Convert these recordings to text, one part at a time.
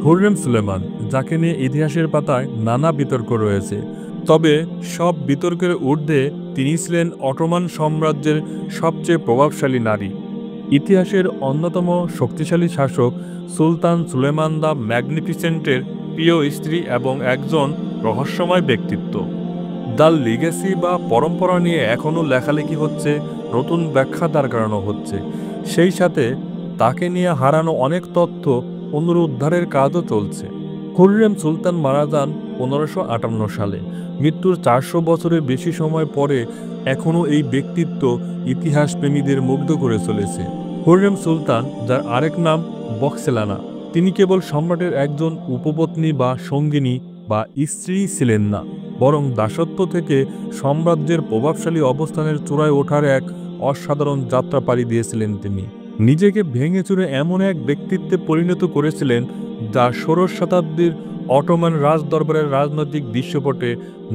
Hurrem Sulaiman, যাকে নিয়ে ইতিহাসের পাতায় নানা বিতর্ক রয়েছে। তবে সব বিতর্কের ঊর্ধ্বে তিনি ছিলেন অটোমান সাম্রাজ্যের সবচেয়ে প্রভাবশালী নারী। ইতিহাসের অন্যতম শক্তিশালী শাসক সুলতান সুলেমান দ্য ম্যাগনিফিসেন্টের প্রিয় স্ত্রী এবং একজন রহস্যময় ব্যক্তিত্ব। দ্য লিগেসি বা পরম্পরা নিয়ে এখনও লেখালেখি হচ্ছে, নতুন ব্যাখ্যা দাঁড় করানো হচ্ছে। সেই সাথে তাকে নিয়ে হারানো অনেক তথ্য পুনরুদ্ধারের কাজও চলছে। হুররেম সুলতান মারা যান 1558 সালে। মৃত্যুর 400 বছরের বেশি সময় পরে এখনও এই ব্যক্তিত্ব ইতিহাসপ্রেমীদের মুগ্ধ করে চলেছে। হুররেম সুলতান, যার আরেক নাম বক্সেলানা, তিনি কেবল সম্রাটের একজন উপপত্নী বা সঙ্গিনী বা স্ত্রী ছিলেন না, বরং দাসত্ব থেকে সাম্রাজ্যের প্রভাবশালী অবস্থানের চূড়ায় ওঠার এক অসাধারণ যাত্রা পাড়ি দিয়েছিলেন তিনি। নিজেকে ভেঙে চুরে এমন এক ব্যক্তিত্বে পরিণত করেছিলেন যা ষোড়শ শতাব্দীর অটোমান রাজদরবারের রাজনৈতিক দৃশ্যপটে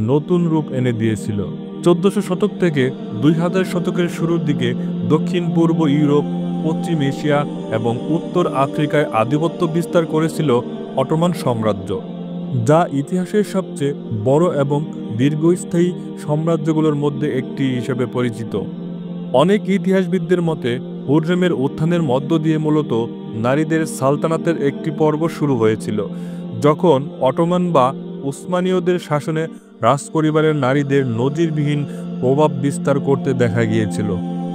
নতুন রূপ এনে দিয়েছিল। 1400 শতক থেকে 2000 শতকের শুরুর দিকে দক্ষিণ পূর্ব ইউরোপ, পশ্চিম এশিয়া এবং উত্তর আফ্রিকায় আধিপত্য বিস্তার করেছিল অটোমান সাম্রাজ্য, যা ইতিহাসের সবচেয়ে বড় এবং দীর্ঘস্থায়ী সাম্রাজ্যগুলোর মধ্যে একটি হিসেবে পরিচিত। অনেক ইতিহাসবিদদের মতে হুররেমের উত্থানের মধ্য দিয়ে মূলত নারীদের সালতানাতের একটি পর্ব শুরু হয়েছিল, যখন অটোমান বা উসমানীয়দের শাসনে রাজপরিবারের নারীদের নজিরবিহীন প্রভাব বিস্তার করতে দেখা গিয়েছিল।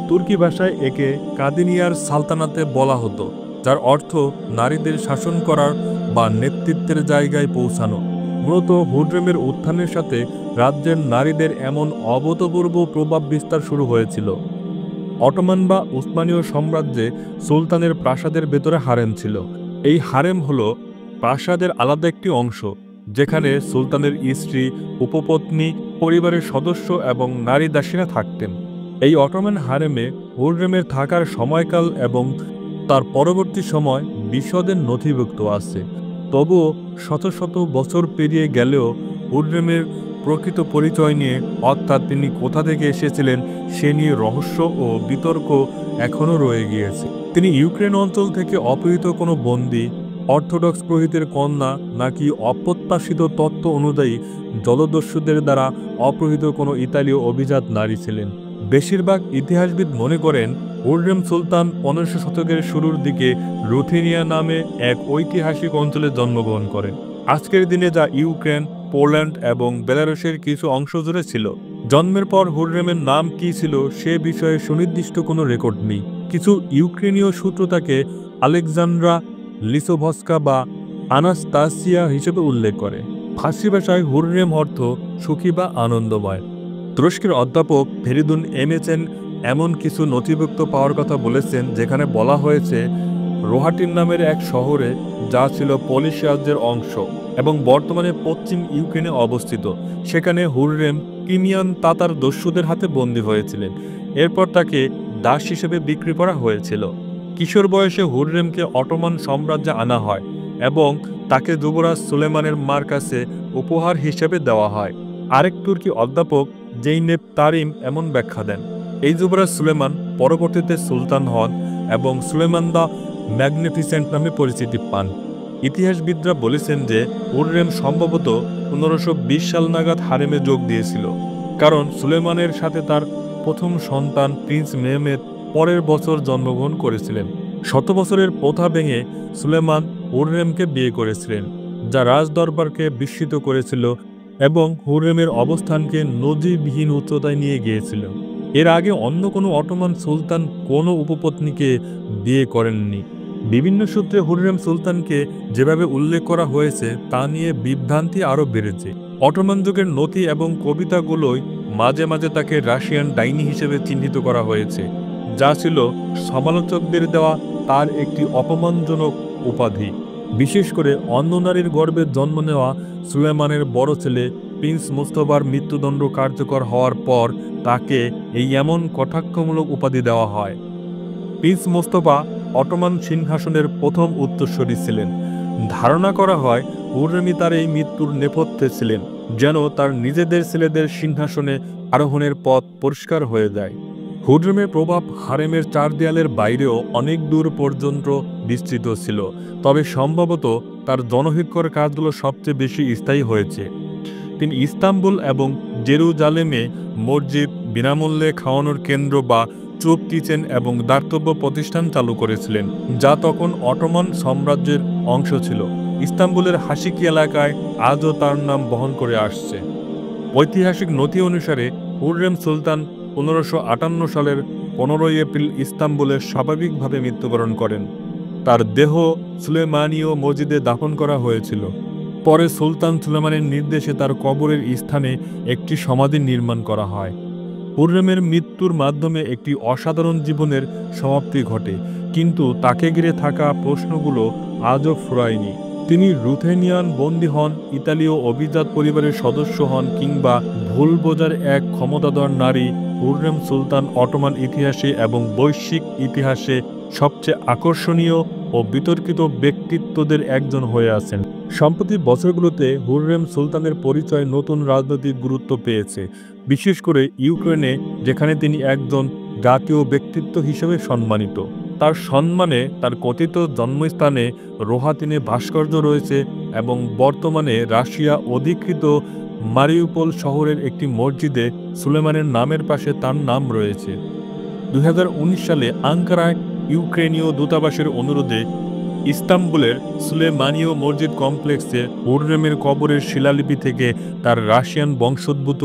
তুর্কি ভাষায় একে কাদিনিয়ার সালতানাতে বলা হতো, যার অর্থ নারীদের শাসন করার বা নেতৃত্বের জায়গায় পৌঁছানো। মূলত হুররেমের উত্থানের সাথে রাজ্যের নারীদের এমন অভূতপূর্ব প্রভাব বিস্তার শুরু হয়েছিল। অটোমান বা উসমানীয় সাম্রাজ্যে সুলতানের প্রাসাদের ভেতরে হারেম ছিল। এই হারেম হলো প্রাসাদের আলাদা একটি অংশ, যেখানে সুলতানের স্ত্রী, উপপত্নী, পরিবারের সদস্য এবং নারী দাসীরা থাকতেন। এই অটোমান হারেমে হুররেমের থাকার সময়কাল এবং তার পরবর্তী সময় বিশদের নথিভুক্ত আছে। তবুও শত শত বছর পেরিয়ে গেলেও হুররেমের প্রকৃত পরিচয় নিয়ে, অর্থাৎ তিনি কোথা থেকে এসেছিলেন সে নিয়ে রহস্য ও বিতর্ক এখনও রয়ে গিয়েছে। তিনি ইউক্রেন অঞ্চল থেকে অপহৃত কোনো বন্দী, অর্থোডক্স পুরোহিতের কন্যা, নাকি অপ্রত্যাশিত তথ্য অনুযায়ী জলদস্যুদের দ্বারা অপহৃত কোনো ইতালীয় অভিজাত নারী ছিলেন। বেশিরভাগ ইতিহাসবিদ মনে করেন হুররেম সুলতান 1500 শতকের শুরুর দিকে রুথেনিয়া নামে এক ঐতিহাসিক অঞ্চলে জন্মগ্রহণ করেন, আজকের দিনে যা ইউক্রেন, পোল্যান্ড এবং বেলারুশের কিছু অংশ জুড়ে ছিল। জন্মের পর হুররেমের নাম কী ছিল সে বিষয়ে সুনির্দিষ্ট কোনো রেকর্ড নেই। কিছু ইউক্রেনীয় সূত্র তাকে আলেকজান্ড্রা লিসোভস্কা বা আনাস্তাসিয়া হিসেবে উল্লেখ করে। ফার্সি ভাষায় হুররেম অর্থ সুখী বা আনন্দময়। তুরস্কের অধ্যাপক ফেরিদুন এমেচেন এমন কিছু নথিভুক্ত পাওয়ার কথা বলেছেন, যেখানে বলা হয়েছে রোহাটিন নামের এক শহরে, যা ছিল পোলিশ রাজ্যের অংশ এবং বর্তমানে পশ্চিম ইউক্রেনে অবস্থিত, সেখানে হুররেম ক্রিমিয়ান তাতার দস্যুদের হাতে বন্দী হয়েছিলেন। এরপর তাকে দাস হিসেবে বিক্রি করা হয়েছিল। কিশোর বয়সে হুররেমকে অটোমান সাম্রাজ্যে আনা হয় এবং তাকে যুবরাজ সুলেমানের মার কাছে উপহার হিসেবে দেওয়া হয়। আরেক তুর্কি অধ্যাপক জেইনেব তারিম এমন ব্যাখ্যা দেন, এই যুবরাজ সুলেমান পরবর্তীতে সুলতান হন এবং সুলেমান দ্য ম্যাগনিফিসেন্ট নামে পরিচিতি পান। ইতিহাসবিদরা বলেছেন যে হুররেম সম্ভবত 1520 সাল নাগাদ হারেমে যোগ দিয়েছিল, কারণ সুলেমানের সাথে তার প্রথম সন্তান প্রিন্স মেহমেদ পরের বছর জন্মগ্রহণ করেছিলেন। শত বছরের প্রথা ভেঙে সুলেমান হুররেমকে বিয়ে করেছিলেন, যা রাজদরবারকে বিস্মিত করেছিল এবং হুররেমের অবস্থানকে নজিরবিহীন উচ্চতায় নিয়ে গিয়েছিল। এর আগে অন্য কোনো অটোমান সুলতান কোনো উপপত্নীকে বিয়ে করেননি। বিভিন্ন সূত্রে হুররেম সুলতানকে যেভাবে উল্লেখ করা হয়েছে তা নিয়ে বিভ্রান্তি আরও বেড়েছে। অটোমান যুগের নথি এবং কবিতাগুলোয় মাঝে মাঝে তাকে রাশিয়ান ডাইনি হিসেবে চিহ্নিত করা হয়েছে, যা ছিল সমালোচকদের দেওয়া তার একটি অপমানজনক উপাধি। বিশেষ করে অন্য নারীর গর্ভে জন্ম নেওয়া সুলেমানের বড় ছেলে প্রিন্স মুস্তফার মৃত্যুদণ্ড কার্যকর হওয়ার পর তাকে এই এমন কটাক্ষমূলক উপাধি দেওয়া হয়। প্রিন্স মুস্তফা অটোমান সিংহাসনের প্রথম উত্তরসূরি ছিলেন। ধারণা করা হয় হুররেমই তার এই মৃত্যুর নেপথ্যে ছিলেন, যেন তার নিজেদের ছেলেদের সিংহাসনে আরোহণের পথ পরিষ্কার হয়ে যায়। হুররেমের প্রভাব হারেমের 4 দেয়ালের বাইরেও অনেক দূর পর্যন্ত বিস্তৃত ছিল, তবে সম্ভবত তার জনহিতকর কাজগুলো সবচেয়ে বেশি স্থায়ী হয়েছে। তিনি ইস্তাম্বুল এবং জেরুজালেমে মসজিদ, বিনামূল্যে খাওয়ানোর কেন্দ্র বা চুপ কিচেন এবং দাতব্য প্রতিষ্ঠান চালু করেছিলেন, যা তখন অটোমান সাম্রাজ্যের অংশ ছিল। ইস্তাম্বুলের হাসিকি এলাকায় আজও তার নাম বহন করে আসছে। ঐতিহাসিক নথি অনুসারে হুররেম সুলতান 1558 সালের 15 এপ্রিল ইস্তাম্বুলে স্বাভাবিকভাবে মৃত্যুবরণ করেন। তার দেহ সুলেমানীয় মসজিদে দাফন করা হয়েছিল। পরে সুলতান সুলেমানের নির্দেশে তার কবরের স্থানে একটি সমাধি নির্মাণ করা হয়। হুররেমের মৃত্যুর মাধ্যমে একটি অসাধারণ জীবনের সমাপ্তি ঘটে, কিন্তু তাকে ঘিরে থাকা প্রশ্নগুলো আজও ফুরায়নি। তিনি রুথেনিয়ান বন্দী হন, ইতালীয় অভিজাত পরিবারের সদস্য হন, কিংবা ভুল বোঝার এক ক্ষমতাধর নারী, হুররেম সুলতান অটোমান ইতিহাসে এবং বৈশ্বিক ইতিহাসে সবচেয়ে আকর্ষণীয় ও বিতর্কিত ব্যক্তিত্বদের একজন হয়ে আছেন। সম্প্রতি বছরগুলোতে হুররেম সুলতানের পরিচয় নতুন রাজনৈতিক গুরুত্ব পেয়েছে, বিশেষ করে ইউক্রেনে, যেখানে তিনি একজন জাতীয় ব্যক্তিত্ব হিসেবে সম্মানিত। তার সম্মানে তার কথিত জন্মস্থানে রোহাতিনে ভাস্কর্য রয়েছে এবং বর্তমানে রাশিয়া অধিকৃত মারিউপোল শহরের একটি মসজিদে সুলেমানের নামের পাশে তার নাম রয়েছে। 2019 সালে আঙ্কারায় ইউক্রেনীয় দূতাবাসের অনুরোধে ইস্তাম্বুলের সুলেমানীয় মসজিদ কমপ্লেক্সে হুররেমের কবরের শিলালিপি থেকে তার রাশিয়ান বংশোদ্ভূত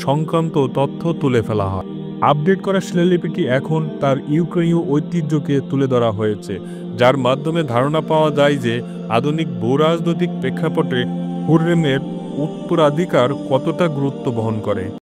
সংক্রান্ত তথ্য তুলে ফেলা হয়। আপডেট করা শিলালিপিটি এখন তার ইউক্রেনীয় ঐতিহ্যকে তুলে ধরা হয়েছে, যার মাধ্যমে ধারণা পাওয়া যায় যে আধুনিক ভূরাজনৈতিক প্রেক্ষাপটে হুররেমের উত্তরাধিকার কতটা গুরুত্ব বহন করে।